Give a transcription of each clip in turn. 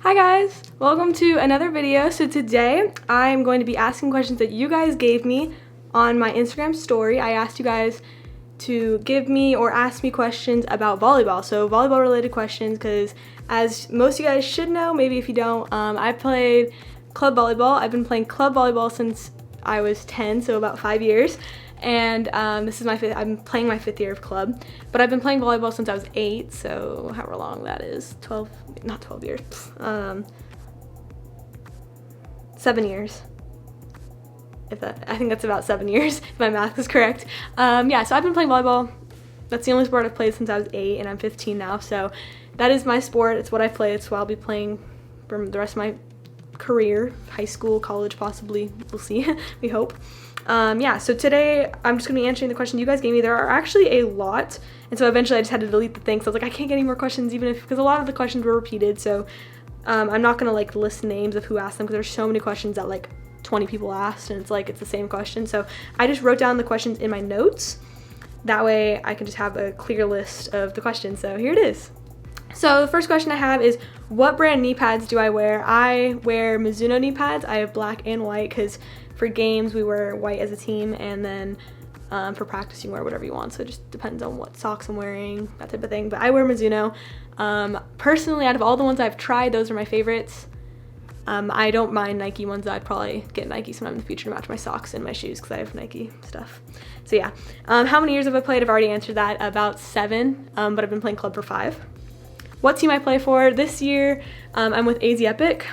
Hi guys, welcome to another video. So today I'm going to be asking questions that you guys gave me on my Instagram story. I asked you guys to give me or ask me questions about volleyball. So volleyball related questions, because as most of you guys should know, maybe if you don't, I played club volleyball. I've been playing club volleyball since I was 10, so about 5 years. And this is I'm playing my 5th year of club, but I've been playing volleyball since I was 8, so however long that is, 12 years, 7 years. I think that's about 7 years, if my math is correct. Yeah, so I've been playing volleyball. That's the only sport I've played since I was 8, and I'm 15 now, so that is my sport. It's what I play. It's what I'll be playing for the rest of my career, high school, college, possibly. We'll see. We hope. Yeah, so today I'm just gonna be answering the questions you guys gave me. There are actually a lot, and so eventually I just had to delete the thing. So I was like, I can't get any more questions, because a lot of the questions were repeated. So I'm not gonna like list names of who asked them, because there's so many questions that like 20 people asked, and it's like it's the same question. So I just wrote down the questions in my notes. That way I can just have a clear list of the questions. So here it is. So the first question I have is, what brand knee pads do I wear? I wear Mizuno knee pads. I have black and white, because for games we wear white as a team, and then for practice you wear whatever you want. So it just depends on what socks I'm wearing, that type of thing. But I wear Mizuno. Personally, out of all the ones I've tried, those are my favorites. I don't mind Nike ones. I'd probably get Nike sometime in the future to match my socks and my shoes, because I have Nike stuff. So yeah. How many years have I played? I've already answered that. About 7, but I've been playing club for 5. What team I play for? This year, I'm with AZ Epic.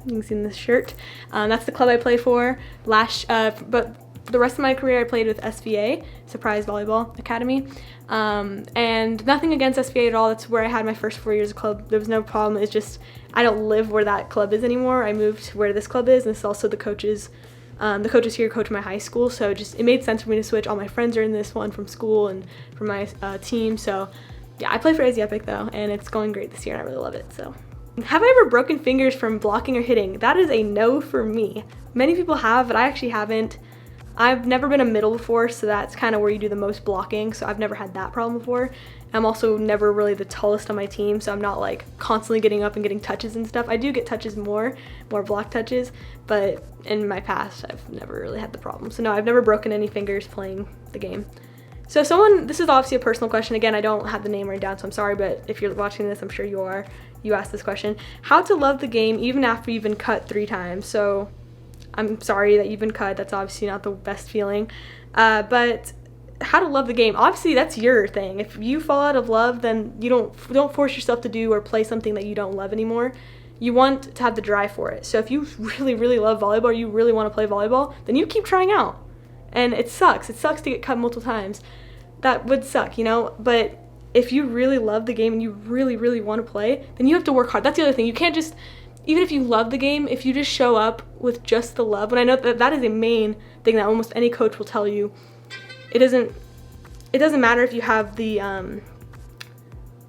You can see in this shirt. That's the club I play for. But the rest of my career I played with SVA, Surprise Volleyball Academy. And nothing against SVA at all. That's where I had my first 4 years of club. There was no problem. It's just I don't live where that club is anymore. I moved where this club is, and this is also the coaches. The coaches here coach my high school, so it made sense for me to switch. All my friends are in this one from school and from my team. So yeah, I play for AZ Epic though, and it's going great this year, and I really love it. So, have I ever broken fingers from blocking or hitting? That is a no for me. Many people have, but I actually haven't. I've never been a middle before, so that's kind of where you do the most blocking, so I've never had that problem before. I'm also never really the tallest on my team, so I'm not like constantly getting up and getting touches and stuff. I do get touches more block touches, but in my past I've never really had the problem. So no, I've never broken any fingers playing the game. So this is obviously a personal question. Again, I don't have the name written down, so I'm sorry, but if you're watching this, I'm sure you are. You asked this question. How to love the game even after you've been cut 3 times. So I'm sorry that you've been cut. That's obviously not the best feeling. But how to love the game. Obviously, that's your thing. If you fall out of love, then you don't force yourself to do or play something that you don't love anymore. You want to have the drive for it. So if you really, really love volleyball, or you really want to play volleyball, then you keep trying out. And it sucks. It sucks to get cut multiple times. That would suck, you know? But if you really love the game and you really, really want to play, then you have to work hard. That's the other thing. You can't just, even if you love the game, if you just show up with just the love, and I know that is a main thing that almost any coach will tell you, it doesn't matter if you have the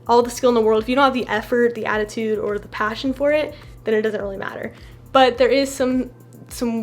all the skill in the world. If you don't have the effort, the attitude, or the passion for it, then it doesn't really matter. But there is some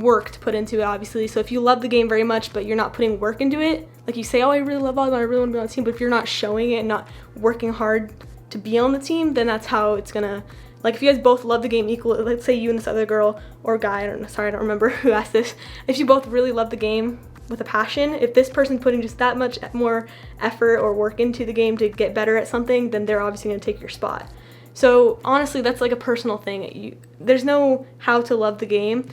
work to put into it, obviously. So if you love the game very much but you're not putting work into it, like you say, oh, I really love volleyball, I really want to be on the team, but if you're not showing it and not working hard to be on the team, then that's how it's gonna, like if you guys both love the game equally, let's say you and this other girl or guy, I don't remember who asked this, if you both really love the game with a passion, if this person's putting just that much more effort or work into the game to get better at something, then they're obviously gonna take your spot. So honestly, that's like a personal thing. There's no how to love the game.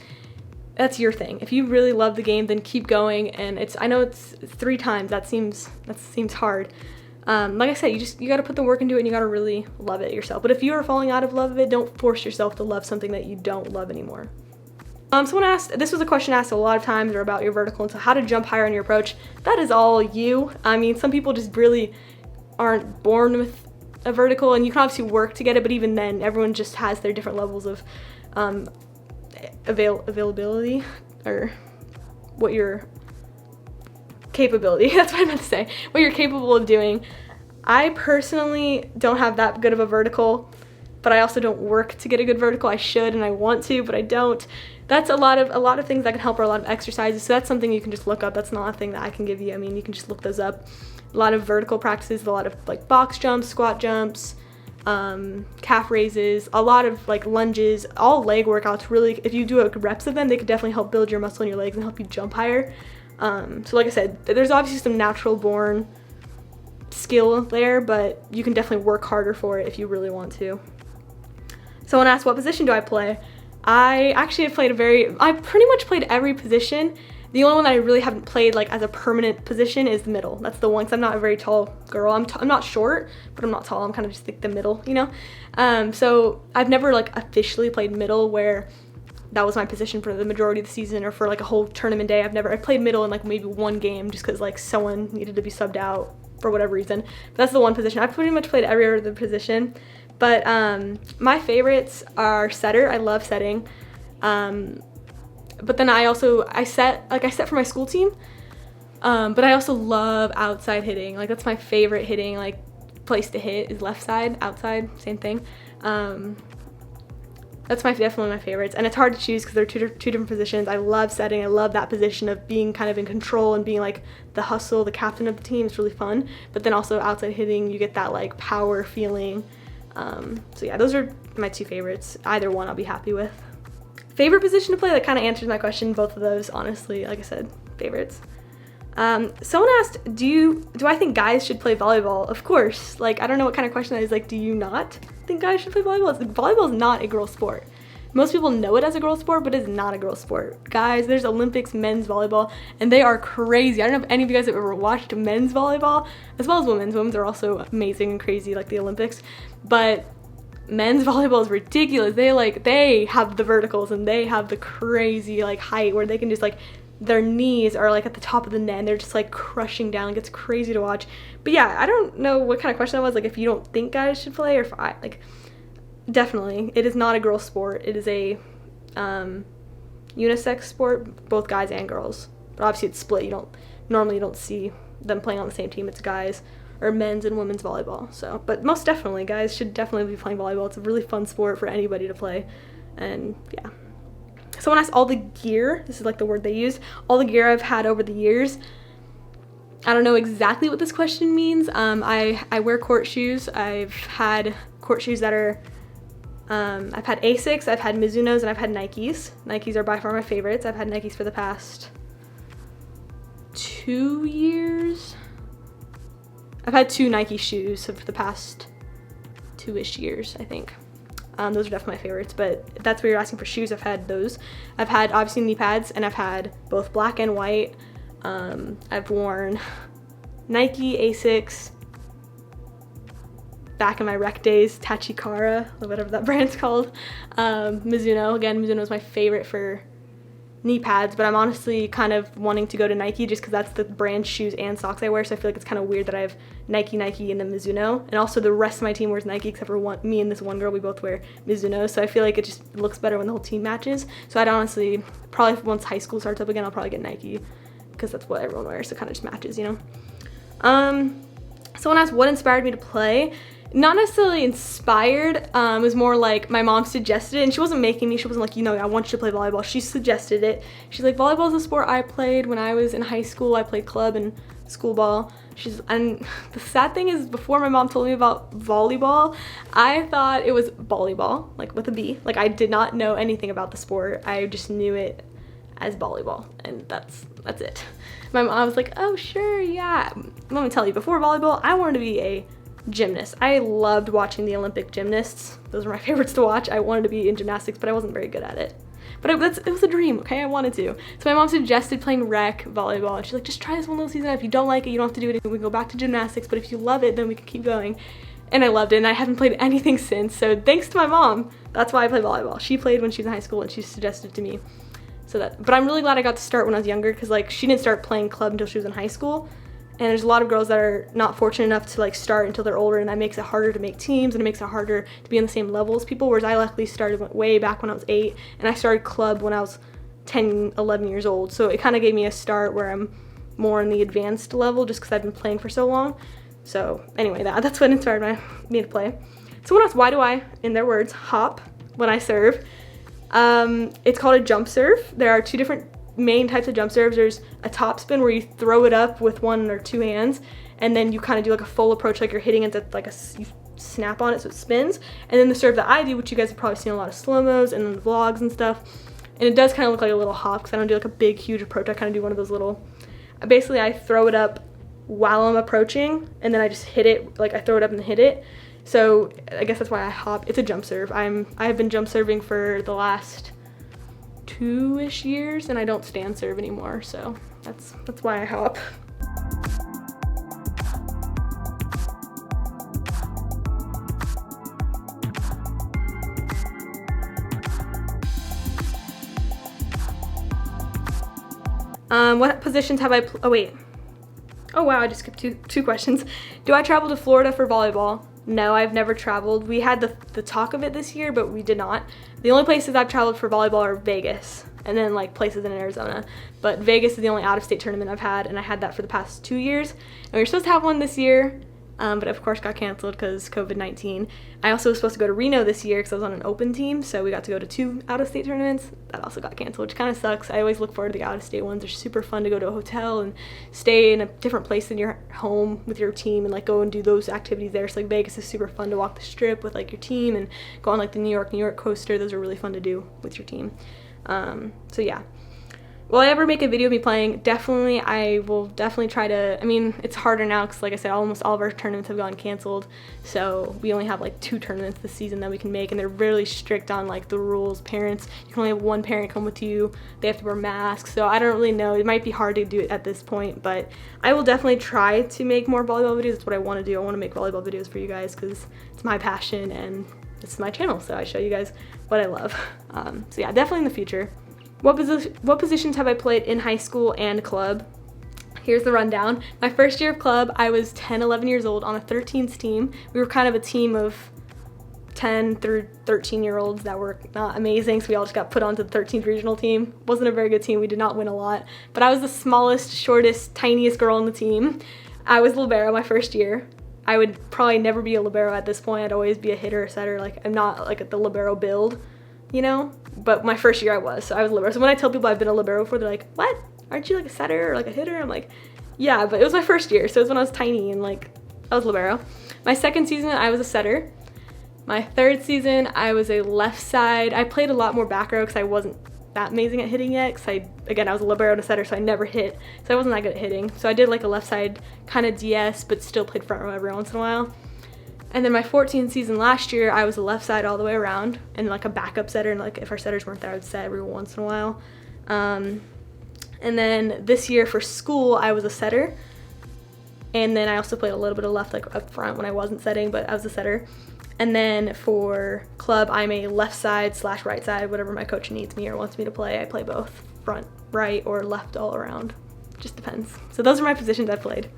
That's your thing. If you really love the game, then keep going. And I know it's 3 times. That seems hard. Like I said, you got to put the work into it, and you got to really love it yourself. But if you are falling out of love of it, don't force yourself to love something that you don't love anymore. Someone asked, this was a question asked a lot of times, or about your vertical, and so how to jump higher on your approach. That is all you. I mean, some people just really aren't born with a vertical, and you can obviously work to get it, but even then, everyone just has their different levels of availability, or what your capability, that's what I meant to say, what you're capable of doing. I personally don't have that good of a vertical, but I also don't work to get a good vertical. I should, and I want to, but I don't. That's a lot of things that can help, or a lot of exercises, so that's something you can just look up. That's not a thing that I can give you. I mean, you can just look those up. A lot of vertical practices, a lot of like box jumps, squat jumps, calf raises, a lot of like lunges, all leg workouts. Really, if you do reps of them, they could definitely help build your muscle in your legs and help you jump higher. So like I said, there's obviously some natural born skill there, but you can definitely work harder for it if you really want to. Someone asked, what position do I play? I actually have played I pretty much played every position. The only one that I really haven't played like as a permanent position is the middle. That's the one, because I'm not a very tall girl. I'm not short, but I'm not tall. I'm kind of just like the middle, you know? So I've never like officially played middle where that was my position for the majority of the season or for like a whole tournament day. I played middle in like maybe one game just because like someone needed to be subbed out for whatever reason. But that's the one position. I've pretty much played every other position. But my favorites are setter. I love setting. But then I set for my school team. But I also love outside hitting. Like that's my favorite hitting like place to hit is left side, outside, same thing. That's definitely my favorites, and it's hard to choose because they're two different positions. I love setting. I love that position of being kind of in control and being like the hustle, the captain of the team. It's really fun. But then also outside hitting, you get that like power feeling. So yeah, those are my two favorites. Either one I'll be happy with. Favorite position to play, that kind of answers my question. Both of those, honestly, like I said, favorites. Someone asked, do I think guys should play volleyball? Of course. Like, I don't know what kind of question that is. Like, do you not think guys should play volleyball? Volleyball is not a girl sport. Most people know it as a girl sport, but it's not a girl sport. Guys, there's Olympics men's volleyball, and they are crazy. I don't know if any of you guys have ever watched men's volleyball, as well as women's. Women's are also amazing and crazy, like the Olympics. But men's volleyball is ridiculous. They have the verticals, and they have the crazy like height where they can just like, their knees are like at the top of the net and they're just like crushing down. Like, it's crazy to watch. But yeah, I don't know what kind of question that was, like if you don't think guys should play, or if I like, definitely it is not a girl sport. It is a unisex sport, both guys and girls, but obviously it's split. You don't see them playing on the same team. It's guys or men's and women's volleyball. So, but most definitely guys should definitely be playing volleyball. It's a really fun sport for anybody to play. And yeah, someone asked all the gear, this is like the word they use, all the gear I've had over the years. I don't know exactly what this question means. I wear court shoes. I've had court shoes that are, I've had Asics, I've had Mizunos, and I've had Nikes. Nikes are by far my favorites. I've had Nikes for the past 2 years. I've had 2 Nike shoes for the past 2-ish years, I think. Those are definitely my favorites, but that's what you're asking for shoes. I've had those. I've had obviously knee pads, and I've had both black and white. I've worn Nike, Asics, back in my rec days, Tachikara, whatever that brand's called. Mizuno, again, Mizuno is my favorite for knee pads, but I'm honestly kind of wanting to go to Nike just because that's the brand shoes and socks I wear, so I feel like it's kind of weird that I have Nike, and then Mizuno, and also the rest of my team wears Nike except for me and this one girl, we both wear Mizuno, so I feel like it just looks better when the whole team matches. So I'd honestly, probably once high school starts up again, I'll probably get Nike because that's what everyone wears, so it kind of just matches, you know? Someone asked what inspired me to play. Not necessarily inspired, it was more like my mom suggested it, and she wasn't making me, she wasn't like, I want you to play volleyball. She suggested it. She's like, volleyball is a sport I played when I was in high school. I played club and school ball. And the sad thing is, before my mom told me about volleyball, I thought it was volleyball, like with a B. Like, I did not know anything about the sport. I just knew it as volleyball, and that's it. My mom was like, oh sure, yeah. Let me tell you, before volleyball, I wanted to be a gymnast. I loved watching the Olympic gymnasts. Those were my favorites to watch. I wanted to be in gymnastics, but I wasn't very good at it. But it was a dream, okay? I wanted to. So my mom suggested playing rec volleyball, and she's like, just try this one little season. If you don't like it, you don't have to do it. We can go back to gymnastics, but if you love it, then we can keep going. And I loved it, and I haven't played anything since. So thanks to my mom, that's why I play volleyball. She played when she was in high school, and she suggested it to me. But I'm really glad I got to start when I was younger, because like she didn't start playing club until she was in high school. And there's a lot of girls that are not fortunate enough to like start until they're older, and that makes it harder to make teams, and it makes it harder to be on the same level as people, whereas I luckily started way back when I was 8, and I started club when I was 10, 11 years old, so it kind of gave me a start where I'm more in the advanced level just because I've been playing for so long. So anyway, that's what inspired me to play. Someone asked, why do I, in their words, hop when I serve? It's called a jump serve. There are 2 different main types of jump serves. There's a top spin where you throw it up with 1 or 2 hands, and then you kind of do like a full approach, like you're hitting it at like you snap on it so it spins. And then the serve that I do, which you guys have probably seen a lot of slow-mos and then the vlogs and stuff, and it does kind of look like a little hop because I don't do like a big huge approach. I kind of do one of those little, basically I throw it up while I'm approaching and then I just hit it, like I throw it up and hit it. So I guess that's why I hop. It's a jump serve. I've been jump serving for the last 2-ish years and I don't stand serve anymore, so that's why I hop. What positions have I oh wait. Oh wow, I just skipped two questions. Do I travel to Florida for volleyball? No, I've never traveled. We had the talk of it this year, but we did not. The only places I've traveled for volleyball are Vegas and then like places in Arizona. But Vegas is the only out-of-state tournament I've had, and I had that for the past 2 years. And we were supposed to have one this year, but of course got canceled because COVID-19. I also was supposed to go to Reno this year because I was on an open team, so we got to go to 2 out-of-state tournaments. That also got canceled, which kind of sucks. I always look forward to the out-of-state ones. They're super fun to go to a hotel and stay in a different place than your home with your team and like go and do those activities there. So like Vegas is super fun to walk the strip with like your team and go on like the New York coaster. Those are really fun to do with your team. So yeah. Will I ever make a video of me playing? Definitely. I will definitely try to. I mean, it's harder now because like I said, almost all of our tournaments have gotten canceled, so we only have like 2 tournaments this season that we can make, and they're really strict on like the rules. Parents, you can only have 1 parent come with you. They have to wear masks, so I don't really know. It might be hard to do it at this point, but I will definitely try to make more volleyball videos. That's what I want to do. I want to make volleyball videos for you guys because it's my passion and it's my channel, so I show you guys what I love. So yeah, definitely in the future. What positions have I played in high school and club? Here's the rundown. My first year of club, I was 10, 11 years old on a 13s team. We were kind of a team of 10 through 13-year-olds that were not amazing, so we all just got put onto the 13th regional team. Wasn't a very good team. We did not win a lot, but I was the smallest, shortest, tiniest girl on the team. I was libero my first year. I would probably never be a libero at this point. I'd always be a hitter or setter. Like, I'm not like the libero build, you know? But my first year I was, so I was libero. So when I tell people I've been a libero before, they're like, what? Aren't you like a setter or like a hitter? I'm like, yeah, but it was my first year, so it was when I was tiny and like, I was libero. My second season, I was a setter. My third season, I was a left side. I played a lot more back row because I wasn't that amazing at hitting yet, because I was a libero and a setter, so I never hit, so I wasn't that good at hitting. So I did like a left side kind of DS, but still played front row every once in a while. And then my 14th season last year, I was a left side all the way around and like a backup setter, and like if our setters weren't there, I would set every once in a while. And then this year for school, I was a setter. And then I also played a little bit of left, like up front when I wasn't setting, but I was a setter. And then for club, I'm a left side / right side, whatever my coach needs me or wants me to play. I play both, front, right, or left all around. Just depends. So those are my positions I've played.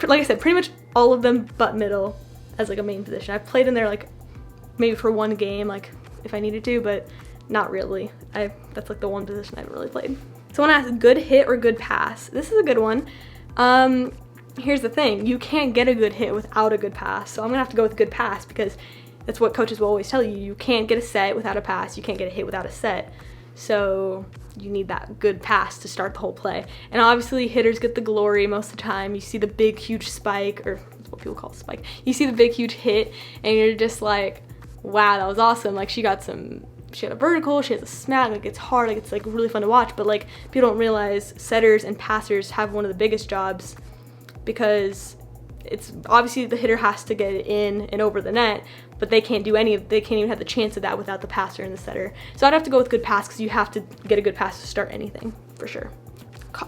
Like I said, pretty much all of them but middle as like a main position. I've played in there like maybe for 1 game, like if I needed to, but not really. That's like the one position I haven't really played. Someone asked, good hit or good pass? This is a good one. Here's the thing, you can't get a good hit without a good pass, so I'm gonna have to go with good pass because that's what coaches will always tell you. You can't get a set without a pass, you can't get a hit without a set. So you need that good pass to start the whole play. And obviously hitters get the glory most of the time. You see the big huge spike, or that's what people call a spike. You see the big huge hit and you're just like, wow, that was awesome. Like she had a vertical, she has a smack, like it's hard, like it's like really fun to watch. But like people don't realize setters and passers have one of the biggest jobs, because it's obviously the hitter has to get it in and over the net, but they can't even have the chance of that without the passer and the setter. So I'd have to go with good pass because you have to get a good pass to start anything, for sure.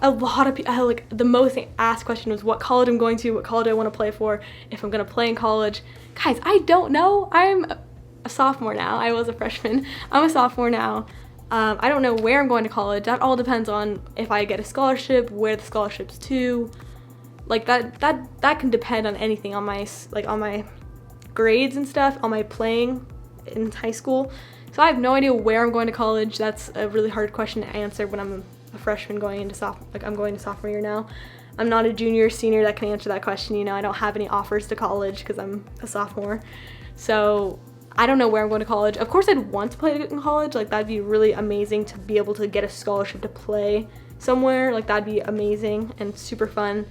A lot of people, like the most asked question was what college I'm going to, what college I want to play for, if I'm going to play in college. Guys, I don't know. I'm a sophomore now. I was a freshman. I'm a sophomore now. I don't know where I'm going to college. That all depends on if I get a scholarship, where the scholarship's to. Like that can depend on anything, on my grades and stuff, on my playing in high school. So I have no idea where I'm going to college. That's a really hard question to answer when I'm a freshman going into I'm going to sophomore year now. I'm not a junior or senior that can answer that question, you know. I don't have any offers to college because I'm a sophomore. So I don't know where I'm going to college. Of course I'd want to play in college. Like that'd be really amazing to be able to get a scholarship to play somewhere. Like that'd be amazing and super fun.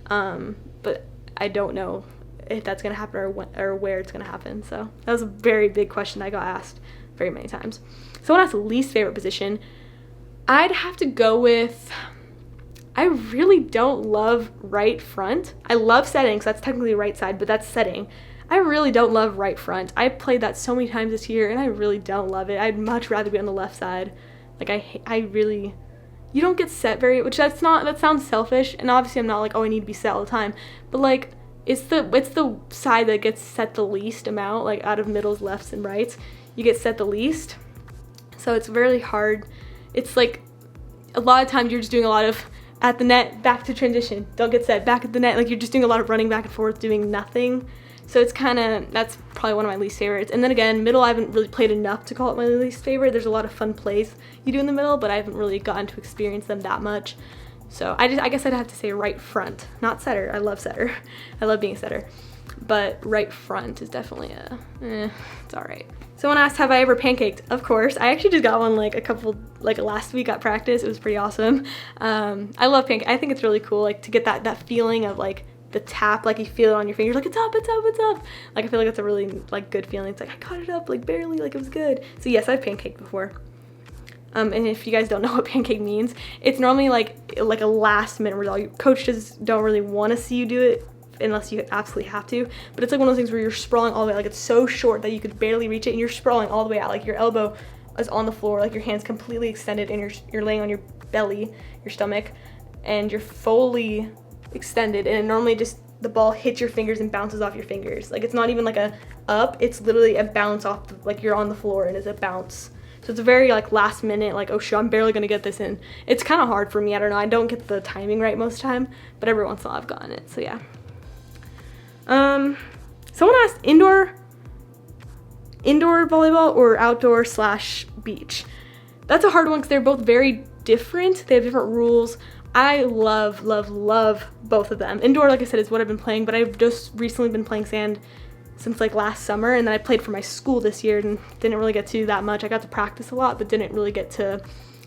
But I don't know if that's gonna happen or where it's gonna happen. So that was a very big question I got asked very many times. Someone asked least favorite position. I'd have to go with, I really don't love right front. I love setting, so that's technically right side, but that's setting. I really don't love right front. I played that so many times this year and I really don't love it. I'd much rather be on the left side. Like I really, you don't get set very, which that sounds selfish, and obviously I'm not like, oh, I need to be set all the time, but like it's the side that gets set the least amount, like out of middles, lefts, and rights, you get set the least. So it's really hard. It's like a lot of times you're just doing a lot of at the net, back to transition, don't get set, back at the net, like you're just doing a lot of running back and forth, doing nothing. So it's kind of, that's probably one of my least favorites. And then again, middle I haven't really played enough to call it my least favorite. There's a lot of fun plays you do in the middle, but I haven't really gotten to experience them that much. So I guess I'd have to say right front, not setter. I love setter. I love being a setter. But right front is definitely it's all right. Someone asked, have I ever pancaked? Of course. I actually just got one like last week at practice. It was pretty awesome. I love pancake. I think it's really cool, like to get that feeling of like the tap, like you feel it on your fingers, like it's up, it's up, it's up. Like I feel like it's a really like good feeling. It's like I caught it up, like barely, like it was good. So yes, I've pancaked before. And if you guys don't know what pancake means, it's normally like a last minute result. Your coaches don't really want to see you do it unless you absolutely have to, but it's like one of those things where you're sprawling all the way, like it's so short that you could barely reach it, and you're sprawling all the way out, like your elbow is on the floor, like your hands completely extended, and you're laying on your belly, your stomach, and you're fully extended, and it normally just the ball hits your fingers and bounces off your fingers. Like it's not even like a up, it's literally a bounce off like you're on the floor and it's a bounce. So it's a very like last minute, like, oh shit, I'm barely gonna get this in. It's kind of hard for me, I don't know, I don't get the timing right most of the time, but every once in a while I've gotten it. So yeah. Someone asked indoor volleyball or outdoor / beach. That's a hard one because they're both very different. They have different rules. I love both of them. Indoor, like I said, is what I've been playing, but I've just recently been playing sand since like last summer, and then I played for my school this year and didn't really get to do that much. I got to practice a lot, but didn't really get to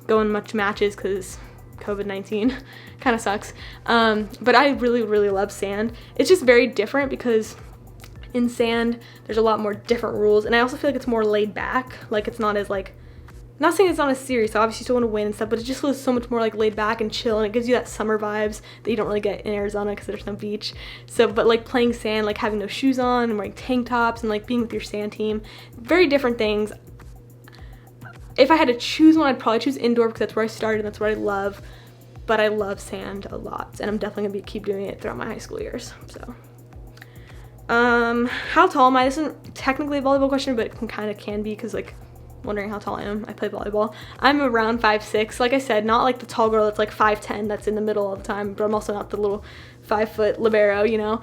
go in much matches because COVID-19 kind of sucks. But I really love sand. It's just very different because in sand, there's a lot more different rules, and I also feel like it's more laid back. Like it's not as like, not saying it's not as serious, obviously you still want to win and stuff, but it just feels so much more like laid back and chill, and it gives you that summer vibes that you don't really get in Arizona because there's no beach. So, but like playing sand, like having no shoes on and wearing tank tops and like being with your sand team, very different things. If I had to choose one, I'd probably choose indoor because that's where I started and that's what I love, but I love sand a lot, and I'm definitely gonna keep doing it throughout my high school years. So, how tall am I? This isn't technically a volleyball question, but it can be because like, wondering how tall I am. I play volleyball. I'm around 5'6". Like I said, not like the tall girl that's like 5'10", that's in the middle all the time, but I'm also not the little 5-foot libero, you know.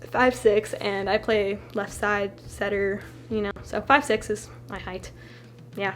5'6", and I play left side setter, you know. So 5'6" is my height. Yeah.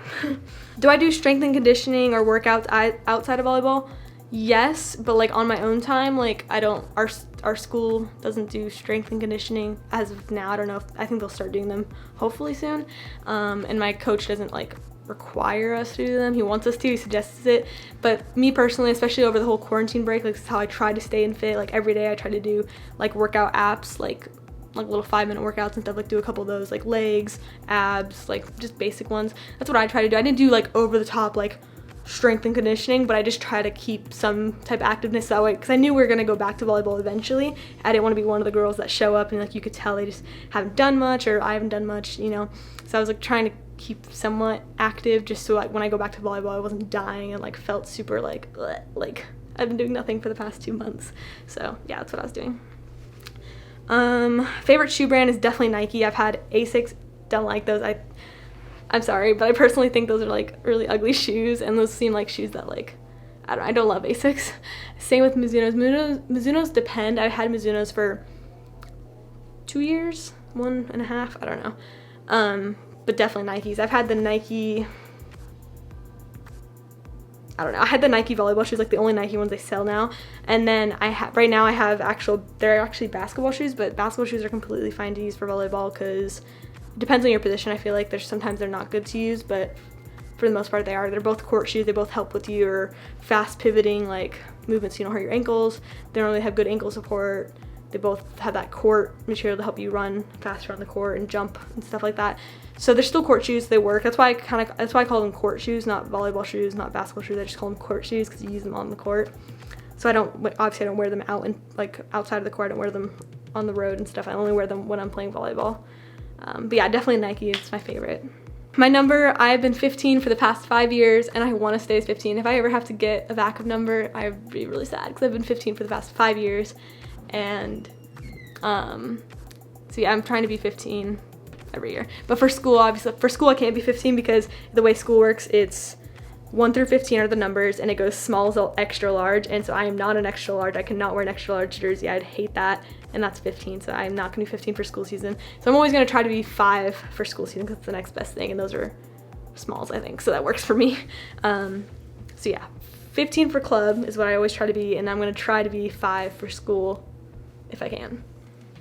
Do I do strength and conditioning or workouts outside of volleyball? Yes, but like on my own time. Like I don't, our school doesn't do strength and conditioning as of now. I don't know if, I think they'll start doing them hopefully soon. And my coach doesn't like require us to do them. He wants us to, he suggests it. But me personally, especially over the whole quarantine break, like this is how I try to stay in fit. Like every day I try to do like workout apps, like little 5-minute workouts and stuff, like do a couple of those, like legs, abs, like just basic ones. That's what I try to do. I didn't do like over the top like strength and conditioning, but I just try to keep some type of activeness that way because I knew we were going to go back to volleyball eventually. I didn't want to be one of the girls that show up and like you could tell they just haven't done much, or I haven't done much, you know. So I was like trying to keep somewhat active just so like when I go back to volleyball I wasn't dying and like felt super like I've been doing nothing for the past 2 months. So yeah, that's what I was doing. Favorite shoe brand is definitely Nike. I've had Asics, don't like those. I'm sorry, but I personally think those are like really ugly shoes, and those seem like shoes that like, I don't love Asics. Same with Mizuno's. Mizuno's depend. I've had Mizuno's for 2 years, 1.5, I don't know. But definitely Nikes. I've had the Nike, I don't know, I had the Nike volleyball shoes, like the only Nike ones they sell now. And then right now I have they're actually basketball shoes, but basketball shoes are completely fine to use for volleyball because it depends on your position. I feel like sometimes they're not good to use, but for the most part they are. They're both court shoes. They both help with your fast pivoting like movements so you don't hurt your ankles. They don't really have good ankle support. They both have that court material to help you run faster on the court and jump and stuff like that. So they're still court shoes. They work. That's why I call them court shoes, not volleyball shoes, not basketball shoes. I just call them court shoes because you use them on the court. So I don't wear them out and like outside of the court. I don't wear them on the road and stuff. I only wear them when I'm playing volleyball. But yeah, definitely Nike is my favorite. My number, I've been 15 for the past 5 years, and I want to stay as 15. If I ever have to get a backup number, I'd be really sad because I've been 15 for the past 5 years. And so yeah, I'm trying to be 15 every year. But for school, obviously, I can't be 15 because the way school works, it's 1 through 15 are the numbers, and it goes small to extra large, and so I am not an extra large. I cannot wear an extra large jersey. I'd hate that, and that's 15, so I'm not gonna be 15 for school season. So I'm always gonna try to be 5 for school season because it's the next best thing, and those are smalls, I think, so that works for me. So yeah, 15 for club is what I always try to be, and I'm gonna try to be 5 for school if I can.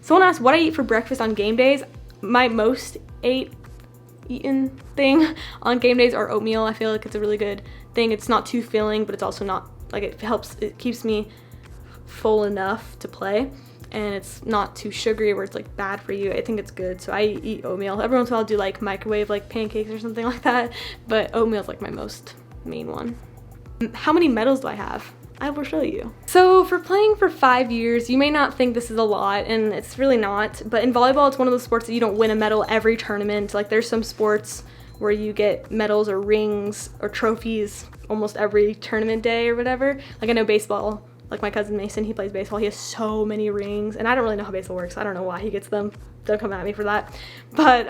Someone asked what I eat for breakfast on game days. My most eaten thing on game days are oatmeal. I feel like it's a really good thing. It's not too filling, but it's also not, like, it keeps me full enough to play, and it's not too sugary where it's like bad for you. I think it's good, so I eat oatmeal. Every once in a while I'll do like microwave like pancakes or something like that, but oatmeal is like my most main one. How many medals do I have? I will show you. So for playing for 5 years, you may not think this is a lot, and it's really not, but in volleyball, it's one of those sports that you don't win a medal every tournament. Like there's some sports where you get medals or rings or trophies almost every tournament day or whatever. Like I know baseball, like my cousin Mason, he plays baseball. He has so many rings, and I don't really know how baseball works. I don't know why he gets them. Don't come at me for that. But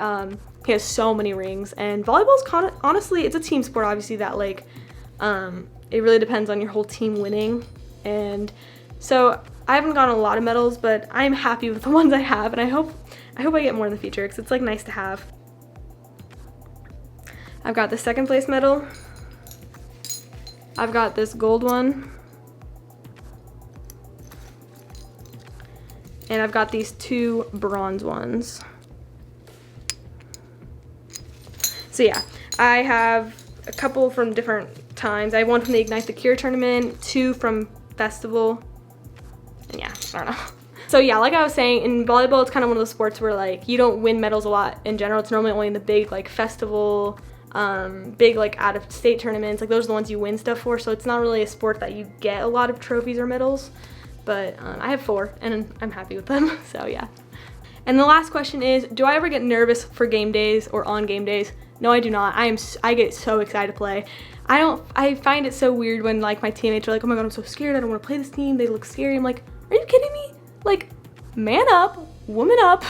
he has so many rings, and volleyball's honestly, it's a team sport, obviously, that like, it really depends on your whole team winning. And so I haven't gotten a lot of medals, but I'm happy with the ones I have, and I hope I get more in the future because it's like nice to have. I've got the 2nd place medal. I've got this gold one. And I've got these 2 bronze ones. So yeah, I have a couple from different times. I have 1 from the Ignite the Cure tournament, 2 from festival, and yeah, I don't know. So yeah, like I was saying, in volleyball, it's kind of one of those sports where like you don't win medals a lot in general. It's normally only in the big like festival, big like out of state tournaments. Like those are the ones you win stuff for. So it's not really a sport that you get a lot of trophies or medals. But I have 4, and I'm happy with them. So yeah. And the last question is, do I ever get nervous for game days or on game days? No, I do not. I get so excited to play. I find it so weird when like my teammates are like, oh my god, I'm so scared, I don't want to play this team, they look scary. I'm like, are you kidding me? Like, man up, woman up,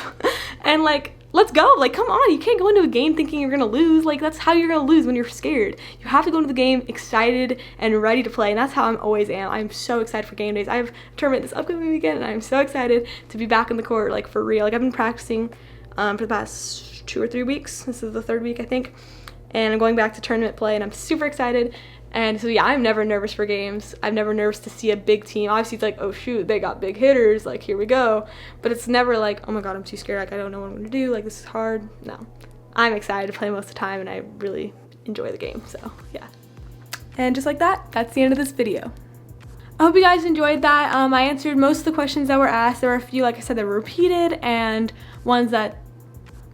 and like, let's go. Like, come on, you can't go into a game thinking you're gonna lose. Like, that's how you're gonna lose, when you're scared. You have to go into the game excited and ready to play, and that's how I'm always am. I'm so excited for game days. I have a tournament this upcoming weekend, and I'm so excited to be back in the court, like for real. Like, I've been practicing for the past 2 or 3 weeks. This is the 3rd week, I think. And I'm going back to tournament play, and I'm super excited. And so yeah, I'm never nervous for games. I'm never nervous to see a big team. Obviously it's like, oh shoot, they got big hitters, like here we go. But it's never like, oh my god, I'm too scared, like I don't know what I'm gonna do, like this is hard. No, I'm excited to play most of the time, and I really enjoy the game, so yeah. And just like that, that's the end of this video. I hope you guys enjoyed that. I answered most of the questions that were asked. There were a few, like I said, that were repeated, and ones that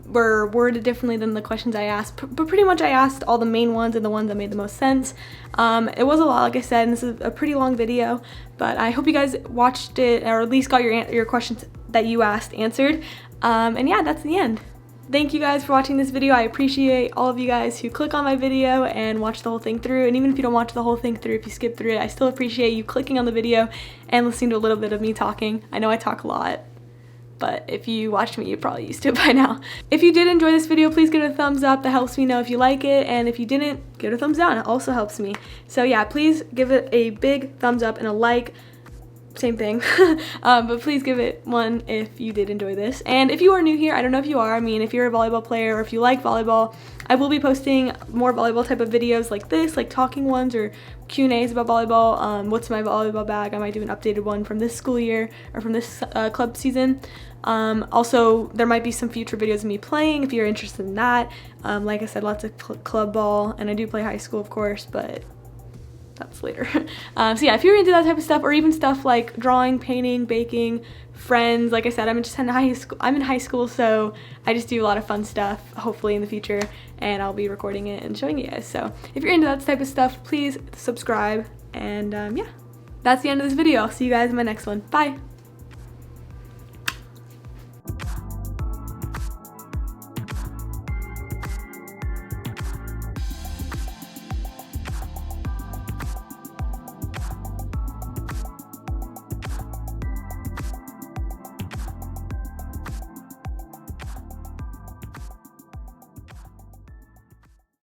were worded differently than the questions I asked, but pretty much I asked all the main ones and the ones that made the most sense. It was a lot, like I said, and this is a pretty long video, but I hope you guys watched it, or at least got your questions that you asked answered. And yeah, that's the end. Thank you guys for watching this video. I appreciate all of you guys who click on my video and watch the whole thing through, and even if you don't watch the whole thing through, if you skip through it, I still appreciate you clicking on the video and listening to a little bit of me talking. I know I talk a lot, but if you watched me, you're probably used to it by now. If you did enjoy this video, please give it a thumbs up. That helps me know if you like it, and if you didn't, give it a thumbs down. It also helps me. So yeah, please give it a big thumbs up and a like. Same thing. But please give it one if you did enjoy this. And if you are new here, I don't know if you are, I mean, if you're a volleyball player or if you like volleyball, I will be posting more volleyball type of videos like this, like talking ones or Q&As about volleyball. What's my volleyball bag? I might do an updated one from this school year or from this club season. Also, there might be some future videos of me playing if you're interested in that. Like I said, lots of club ball, and I do play high school, of course, but that's later. So yeah, if you're into that type of stuff, or even stuff like drawing, painting, baking, friends, like I said, I'm just in high school. I'm in high school, so I just do a lot of fun stuff, hopefully in the future, and I'll be recording it and showing you guys. So if you're into that type of stuff, please subscribe, and yeah, that's the end of this video. I'll see you guys in my next one. Bye.